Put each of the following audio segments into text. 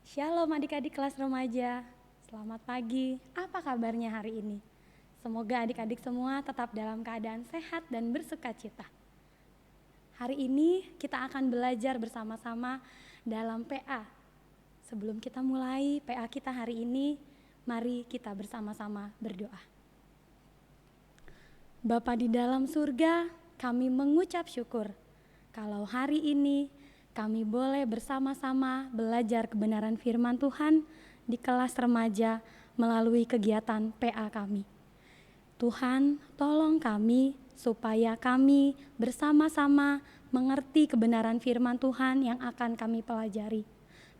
Shalom adik-adik kelas remaja, selamat pagi, apa kabarnya hari ini? Semoga adik-adik semua tetap dalam keadaan sehat dan bersuka cita. Hari ini kita akan belajar bersama-sama dalam PA. Sebelum kita mulai PA kita hari ini, mari kita bersama-sama berdoa. Bapa di dalam surga, kami mengucap syukur kalau hari ini kami boleh bersama-sama belajar kebenaran firman Tuhan di kelas remaja melalui kegiatan PA kami. Tuhan, tolong kami supaya kami bersama-sama mengerti kebenaran firman Tuhan yang akan kami pelajari.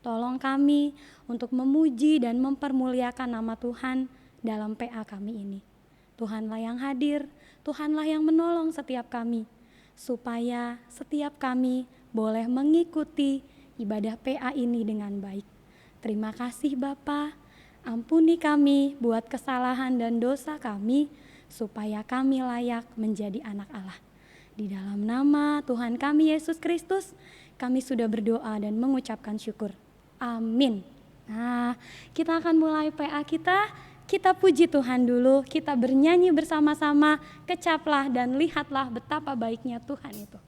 Tolong kami untuk memuji dan mempermuliakan nama Tuhan dalam PA kami ini. Tuhanlah yang hadir, Tuhanlah yang menolong setiap kami, supaya setiap kami boleh mengikuti ibadah PA ini dengan baik. Terima kasih Bapa, ampuni kami buat kesalahan dan dosa kami, supaya kami layak menjadi anak Allah. Di dalam nama Tuhan kami Yesus Kristus, kami sudah berdoa dan mengucapkan syukur. Amin. Nah, kita akan mulai PA kita. Kita puji Tuhan dulu, kita bernyanyi bersama-sama, kecaplah dan lihatlah betapa baiknya Tuhan itu.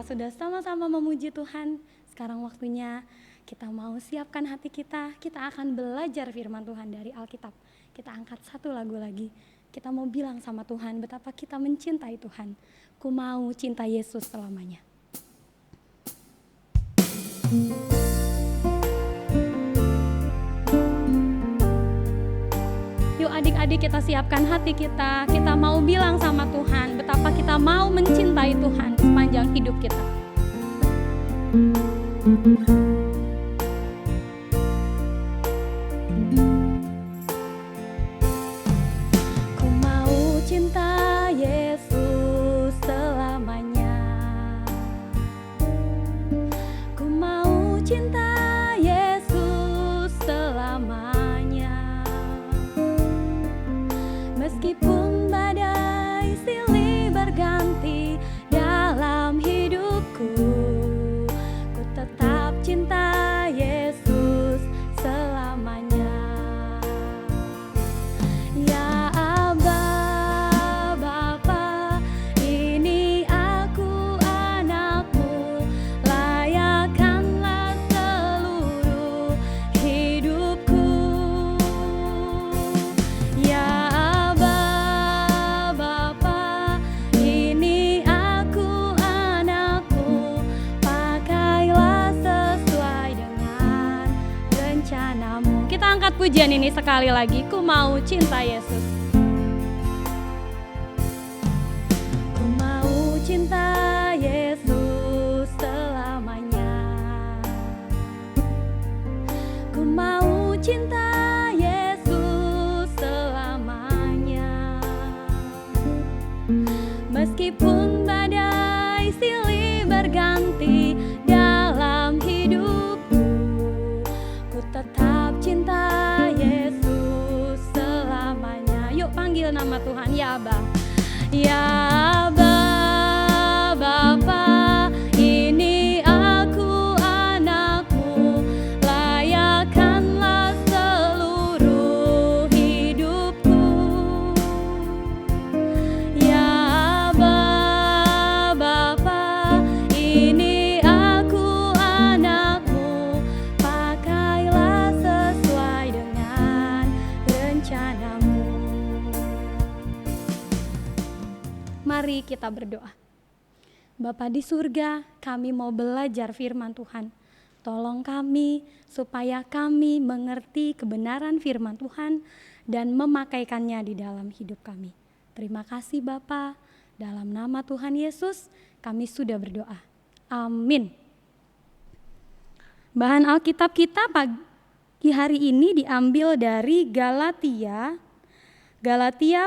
Sudah sama-sama memuji Tuhan. Sekarang waktunya kita mau siapkan hati kita. Kita akan belajar firman Tuhan dari Alkitab. Kita angkat satu lagu lagi. Kita mau bilang sama Tuhan betapa kita mencintai Tuhan. Ku mau cinta Yesus selamanya. Yuk adik-adik, kita siapkan hati kita. Kita mau bilang sama Tuhan betapa kita mau mencintai Tuhan sepanjang hidup kita. Ku mau cinta Yesus selamanya. Ku mau cinta Yesus selamanya. Meskipun badai silih berganti dalam hidupku, ku tetap cinta Yesus selamanya. Ya Aba, Bapa, ini aku anakmu, layakkanlah seluruh hidupku. Ya Aba, Bapa, ini aku anakmu, pakailah sesuai dengan rencanamu. Kita angkat pujian ini sekali lagi. Ku mau cinta Yesus. Ku mau cinta Yesus selamanya. Ku mau cinta Yesus selamanya. Ya Bapa, ini aku anakmu, layakkanlah seluruh hidupku. Ya Bapa, ini aku anakmu, pakailah sesuai dengan rencanamu. Mari kita berdoa. Bapa di surga, kami mau belajar firman Tuhan. Tolong kami supaya kami mengerti kebenaran firman Tuhan dan memakaikannya di dalam hidup kami. Terima kasih Bapa, dalam nama Tuhan Yesus kami sudah berdoa. Amin. Bahan Alkitab kita pagi hari ini diambil dari Galatia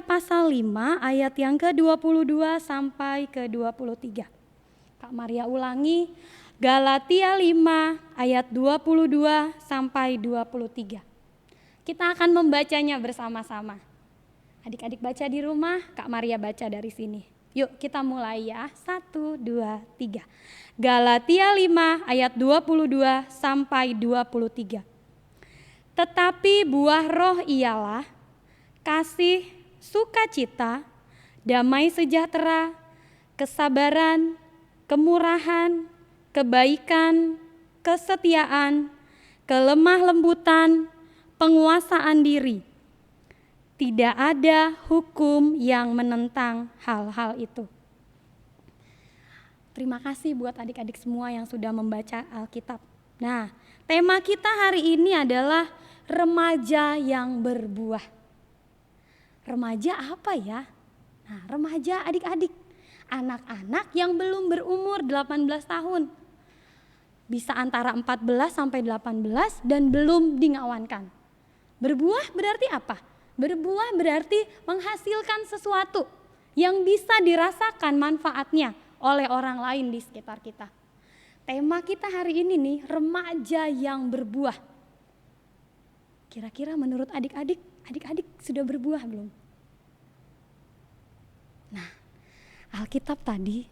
pasal 5 ayat yang ke-22 sampai ke-23. Kak Maria ulangi, Galatia 5 ayat 22 sampai 23. Kita akan membacanya bersama-sama. Adik-adik baca di rumah, Kak Maria baca dari sini. Yuk kita mulai ya, 1, 2, 3. Galatia 5 ayat 22 sampai 23. Tetapi buah roh ialah kasih, sukacita, damai sejahtera, kesabaran, kemurahan, kebaikan, kesetiaan, kelemah lembutan, penguasaan diri. Tidak ada hukum yang menentang hal-hal itu. Terima kasih buat adik-adik semua yang sudah membaca Alkitab. Nah, tema kita hari ini adalah remaja yang berbuah. Remaja apa ya? Nah, remaja adik-adik, anak-anak yang belum berumur 18 tahun. Bisa antara 14 sampai 18 dan belum dingawankan. Berbuah berarti apa? Berbuah berarti menghasilkan sesuatu yang bisa dirasakan manfaatnya oleh orang lain di sekitar kita. Tema kita hari ini nih, remaja yang berbuah. Kira-kira menurut adik-adik sudah berbuah belum? Nah, Alkitab tadi,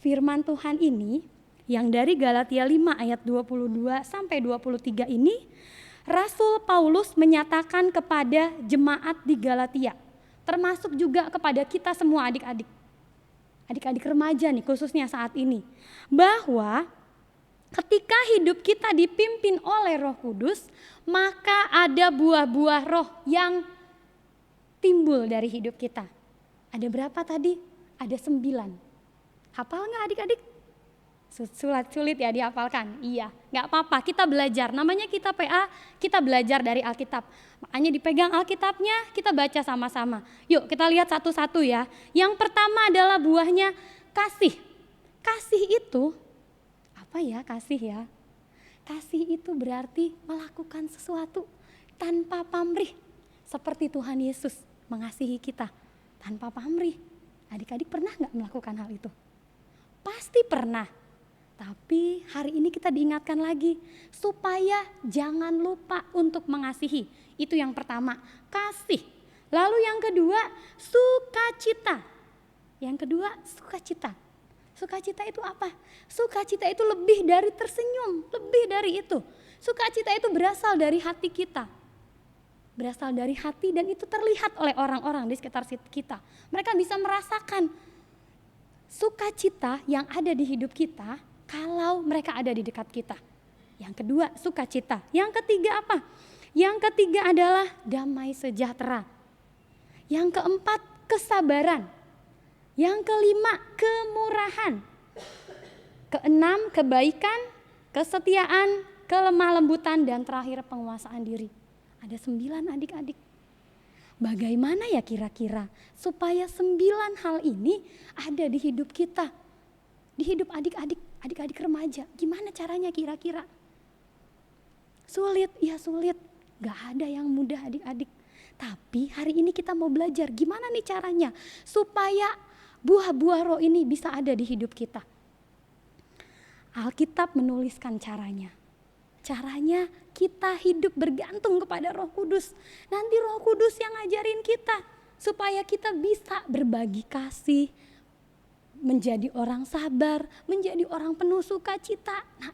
firman Tuhan ini yang dari Galatia 5 ayat 22 sampai 23 ini, Rasul Paulus menyatakan kepada jemaat di Galatia, termasuk juga kepada kita semua adik-adik remaja nih khususnya saat ini, bahwa ketika hidup kita dipimpin oleh Roh Kudus, maka ada buah-buah roh yang timbul dari hidup kita. Ada berapa tadi? Ada 9. Hafal nggak adik-adik? Sulit ya dihafalkan? Iya, nggak apa-apa, kita belajar. Namanya kita PA, kita belajar dari Alkitab. Makanya dipegang Alkitabnya, kita baca sama-sama. Yuk kita lihat satu-satu ya. Yang pertama adalah buahnya kasih. Kasih itu, apa ya kasih ya? Kasih itu berarti melakukan sesuatu tanpa pamrih. Seperti Tuhan Yesus mengasihi kita tanpa pamrih. Adik-adik pernah nggak melakukan hal itu? Pasti pernah. Tapi hari ini kita diingatkan lagi supaya jangan lupa untuk mengasihi. Itu yang pertama, kasih. Lalu yang kedua, sukacita. Yang kedua, sukacita. Sukacita itu apa? Sukacita itu lebih dari tersenyum, lebih dari itu. Sukacita itu berasal dari hati kita. Berasal dari hati dan itu terlihat oleh orang-orang di sekitar kita. Mereka bisa merasakan sukacita yang ada di hidup kita kalau mereka ada di dekat kita. Yang kedua, sukacita. Yang ketiga apa? Yang ketiga adalah damai sejahtera. Yang keempat, kesabaran. Yang kelima, kemurahan. Keenam, kebaikan, kesetiaan, kelemah lembutan, dan terakhir penguasaan diri. Ada 9 adik-adik. Bagaimana ya kira-kira supaya 9 hal ini ada di hidup kita? Di hidup adik-adik remaja, gimana caranya kira-kira? Sulit, ya sulit. Gak ada yang mudah adik-adik. Tapi hari ini kita mau belajar gimana nih caranya supaya buah-buah roh ini bisa ada di hidup kita. Alkitab menuliskan caranya. Caranya kita hidup bergantung kepada Roh Kudus. Nanti Roh Kudus yang ngajarin kita. supaya kita bisa berbagi kasih, menjadi orang sabar, menjadi orang penuh sukacita. Nah,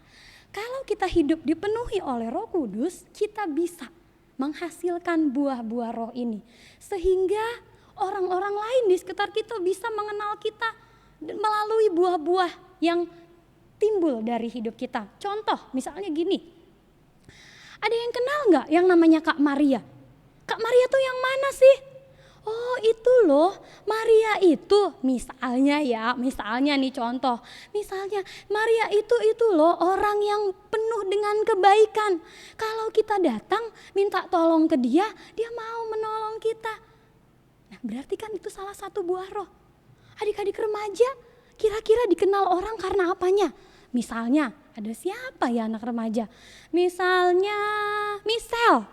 kalau kita hidup dipenuhi oleh Roh Kudus, kita bisa menghasilkan buah-buah roh ini. Sehingga orang-orang lain di sekitar kita bisa mengenal kita melalui buah-buah yang timbul dari hidup kita. Contoh misalnya gini, ada yang kenal gak yang namanya Kak Maria? Kak Maria tuh yang mana sih? Oh itu loh, Maria itu misalnya nih contoh. Misalnya Maria itu loh orang yang penuh dengan kebaikan. Kalau kita datang minta tolong ke dia, dia mau menolong kita. Nah berarti kan itu salah satu buah roh. Adik-adik remaja kira-kira dikenal orang karena apanya? Misalnya ada siapa ya anak remaja? Misalnya Michelle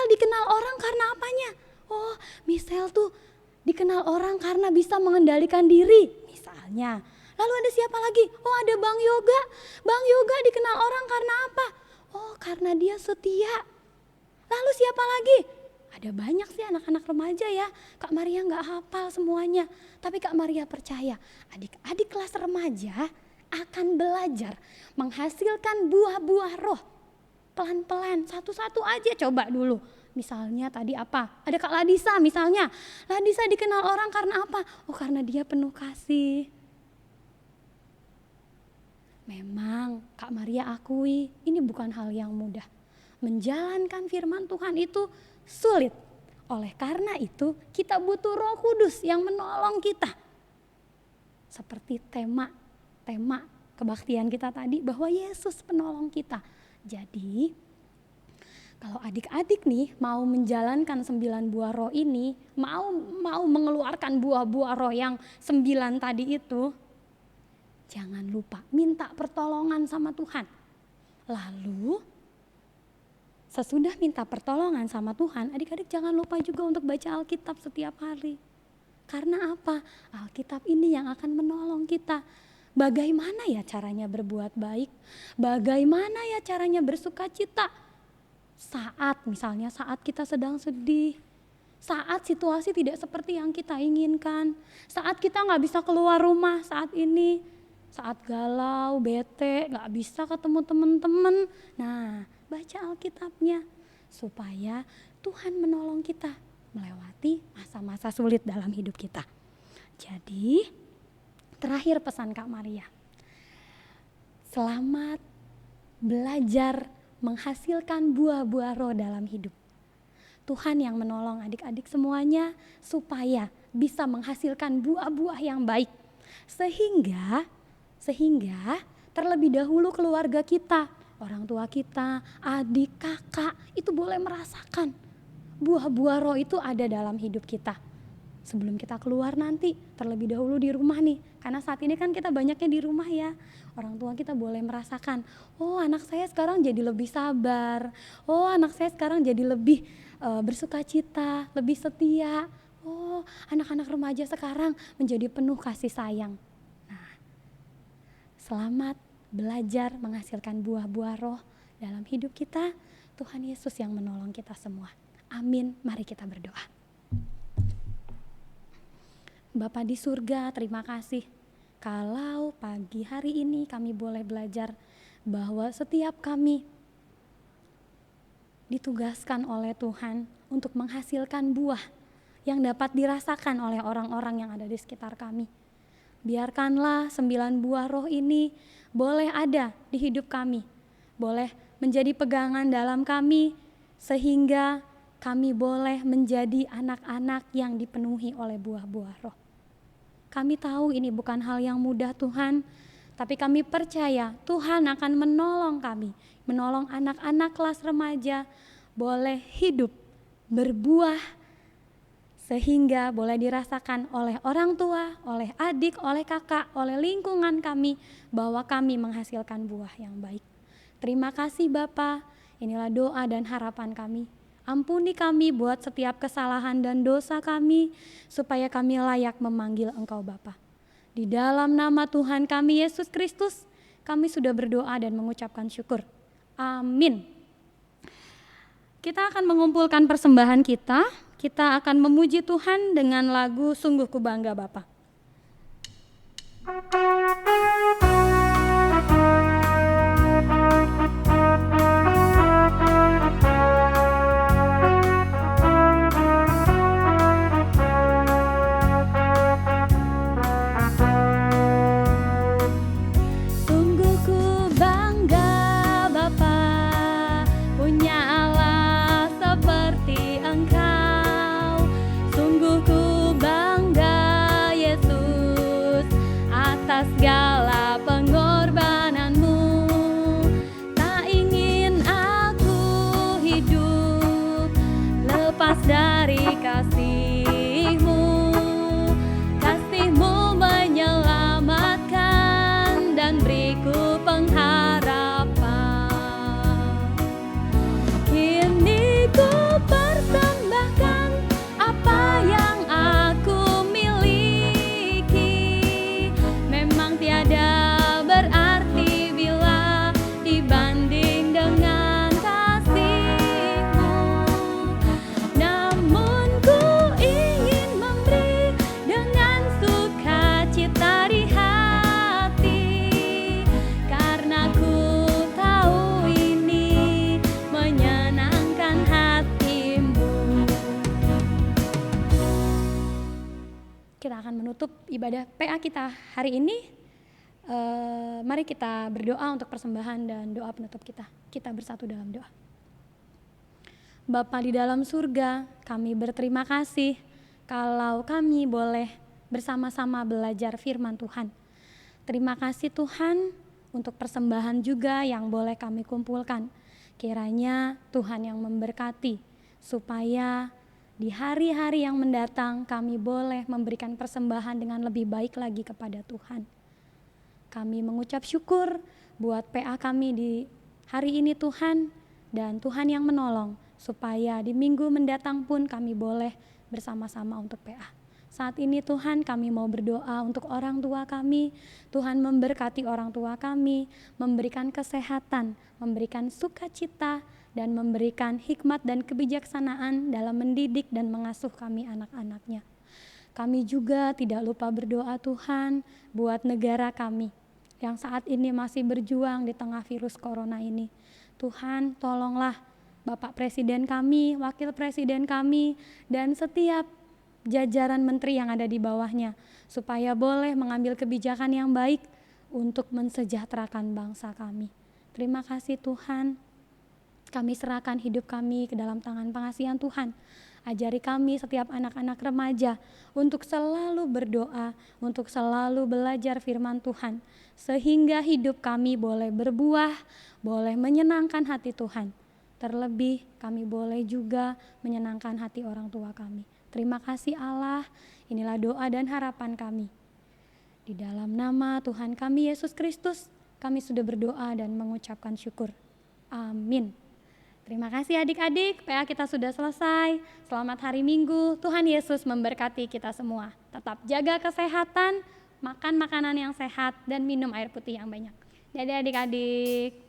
dikenal orang karena apanya? Oh, Michelle tuh dikenal orang karena bisa mengendalikan diri, misalnya. Lalu ada siapa lagi? Oh, ada Bang Yoga. Bang Yoga dikenal orang karena apa? Oh, karena dia setia. Lalu siapa lagi? Ada banyak sih anak-anak remaja ya. Kak Maria gak hafal semuanya. Tapi Kak Maria percaya adik-adik kelas remaja akan belajar menghasilkan buah-buah roh. Pelan-pelan, satu-satu aja coba dulu. Misalnya tadi apa? Ada Kak Ladisa misalnya. Ladisa dikenal orang karena apa? Oh karena dia penuh kasih. Memang Kak Maria akui ini bukan hal yang mudah. Menjalankan firman Tuhan itu sulit. Oleh karena itu kita butuh Roh Kudus yang menolong kita. Seperti tema kebaktian kita tadi bahwa Yesus penolong kita. Jadi kalau adik-adik nih mau menjalankan 9 buah roh ini, mau mengeluarkan buah-buah roh yang 9 tadi itu, jangan lupa minta pertolongan sama Tuhan. Lalu sesudah minta pertolongan sama Tuhan, adik-adik jangan lupa juga untuk baca Alkitab setiap hari. Karena apa? Alkitab ini yang akan menolong kita. Bagaimana ya caranya berbuat baik? Bagaimana ya caranya bersukacita? Saat kita sedang sedih, saat situasi tidak seperti yang kita inginkan, saat kita gak bisa keluar rumah saat ini, saat galau, bete, gak bisa ketemu teman-teman. Nah, baca Alkitabnya supaya Tuhan menolong kita melewati masa-masa sulit dalam hidup kita. Jadi, terakhir pesan Kak Maria, selamat belajar menghasilkan buah-buah roh dalam hidup. Tuhan yang menolong adik-adik semuanya supaya bisa menghasilkan buah-buah yang baik. Sehingga terlebih dahulu keluarga kita, orang tua kita, adik, kakak itu boleh merasakan buah-buah roh itu ada dalam hidup kita. Sebelum kita keluar nanti, terlebih dahulu di rumah nih. Karena saat ini kan kita banyaknya di rumah ya. Orang tua kita boleh merasakan, oh anak saya sekarang jadi lebih sabar. Oh anak saya sekarang jadi lebih bersukacita, lebih setia. Oh anak-anak remaja sekarang menjadi penuh kasih sayang. Nah, selamat belajar menghasilkan buah-buah roh dalam hidup kita. Tuhan Yesus yang menolong kita semua. Amin, mari kita berdoa. Bapa di surga, terima kasih kalau pagi hari ini kami boleh belajar bahwa setiap kami ditugaskan oleh Tuhan untuk menghasilkan buah yang dapat dirasakan oleh orang-orang yang ada di sekitar kami. Biarkanlah 9 buah roh ini boleh ada di hidup kami, boleh menjadi pegangan dalam kami sehingga kami boleh menjadi anak-anak yang dipenuhi oleh buah-buah roh. Kami tahu ini bukan hal yang mudah Tuhan, tapi kami percaya Tuhan akan menolong kami, menolong anak-anak kelas remaja boleh hidup, berbuah, sehingga boleh dirasakan oleh orang tua, oleh adik, oleh kakak, oleh lingkungan kami, bahwa kami menghasilkan buah yang baik. Terima kasih Bapa, inilah doa dan harapan kami. Ampuni kami buat setiap kesalahan dan dosa kami, supaya kami layak memanggil Engkau Bapa. Di dalam nama Tuhan kami Yesus Kristus, kami sudah berdoa dan mengucapkan syukur. Amin. Kita akan mengumpulkan persembahan kita. kita akan memuji Tuhan dengan lagu Sungguh Ku Bangga Bapa. Segala pengorbananmu, tak ingin aku hidup lepas dari kasih-Mu. Kasih-Mu menyelamatkan dan beriku pengharapan. Kini ku persembahkan apa yang aku miliki. Memang tiada berarti bila dibanding dengan kasih-Mu. Namun ku ingin memberi dengan sukacita di hati, karena ku tahu ini menyenangkan hati-Mu. Kita akan menutup ibadah PA kita hari ini. Mari kita berdoa untuk persembahan dan doa penutup kita. Kita bersatu dalam doa. Bapa di dalam surga, kami berterima kasih kalau kami boleh bersama-sama belajar firman Tuhan. Terima kasih Tuhan untuk persembahan juga yang boleh kami kumpulkan. Kiranya Tuhan yang memberkati supaya di hari-hari yang mendatang kami boleh memberikan persembahan dengan lebih baik lagi kepada Tuhan. Kami mengucap syukur buat PA kami di hari ini Tuhan, dan Tuhan yang menolong supaya di minggu mendatang pun kami boleh bersama-sama untuk PA. Saat ini Tuhan kami mau berdoa untuk orang tua kami. Tuhan memberkati orang tua kami, memberikan kesehatan, memberikan sukacita, dan memberikan hikmat dan kebijaksanaan dalam mendidik dan mengasuh kami anak-anaknya. Kami juga tidak lupa berdoa Tuhan buat negara kami yang saat ini masih berjuang di tengah virus corona ini. Tuhan tolonglah Bapak Presiden kami, Wakil Presiden kami, dan setiap jajaran menteri yang ada di bawahnya, supaya boleh mengambil kebijakan yang baik untuk mensejahterakan bangsa kami. Terima kasih Tuhan. Kami serahkan hidup kami ke dalam tangan pengasihan Tuhan. Ajari kami setiap anak-anak remaja untuk selalu berdoa, untuk selalu belajar firman Tuhan, sehingga hidup kami boleh berbuah, boleh menyenangkan hati Tuhan. Terlebih kami boleh juga menyenangkan hati orang tua kami. Terima kasih Allah, inilah doa dan harapan kami. Di dalam nama Tuhan kami Yesus Kristus, kami sudah berdoa dan mengucapkan syukur. Amin. Terima kasih adik-adik, PA kita sudah selesai. Selamat hari Minggu, Tuhan Yesus memberkati kita semua. Tetap jaga kesehatan, makan makanan yang sehat, dan minum air putih yang banyak. Dadah adik-adik.